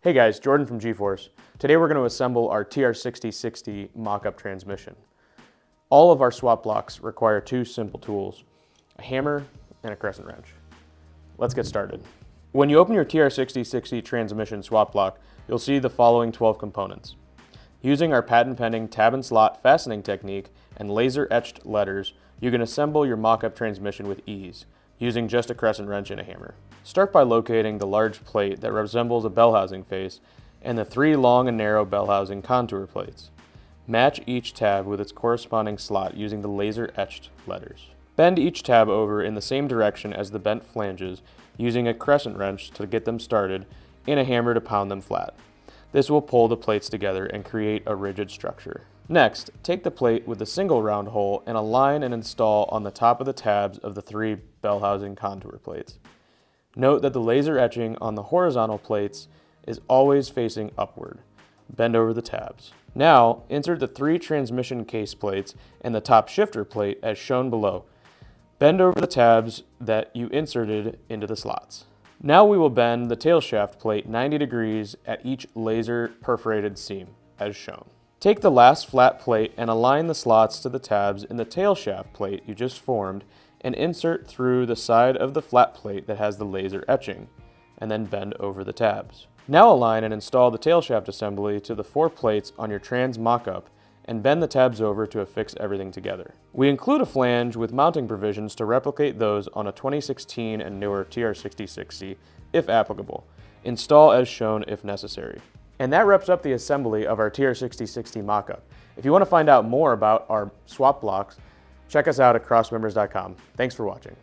Hey guys, Jordan from G-Force. Today we're going to assemble our TR6060 mock-up transmission. All of our swap blocks require two simple tools, a hammer and a crescent wrench. Let's get started. When you open your TR6060 transmission swap block, you'll see the following 12 components. Using our patent-pending tab and slot fastening technique and laser-etched letters, you can assemble your mock-up transmission with ease, using just a crescent wrench and a hammer. Start by locating the large plate that resembles a bell housing face and the three long and narrow bell housing contour plates. Match each tab with its corresponding slot using the laser-etched letters. Bend each tab over in the same direction as the bent flanges using a crescent wrench to get them started and a hammer to pound them flat. This will pull the plates together and create a rigid structure. Next, take the plate with a single round hole and align and install on the top of the tabs of the three bell housing contour plates. Note that the laser etching on the horizontal plates is always facing upward. Bend over the tabs. Now, insert the three transmission case plates and the top shifter plate as shown below. Bend over the tabs that you inserted into the slots. Now we will bend the tail shaft plate 90 degrees at each laser perforated seam, as shown. Take the last flat plate and align the slots to the tabs in the tail shaft plate you just formed and insert through the side of the flat plate that has the laser etching, and then bend over the tabs. Now align and install the tail shaft assembly to the four plates on your trans mock-up and bend the tabs over to affix everything together. We include a flange with mounting provisions to replicate those on a 2016 and newer TR6060 if applicable. Install as shown if necessary. And that wraps up the assembly of our TR6060 mock-up. If you want to find out more about our swap blocks, check us out at crossmembers.com. Thanks for watching.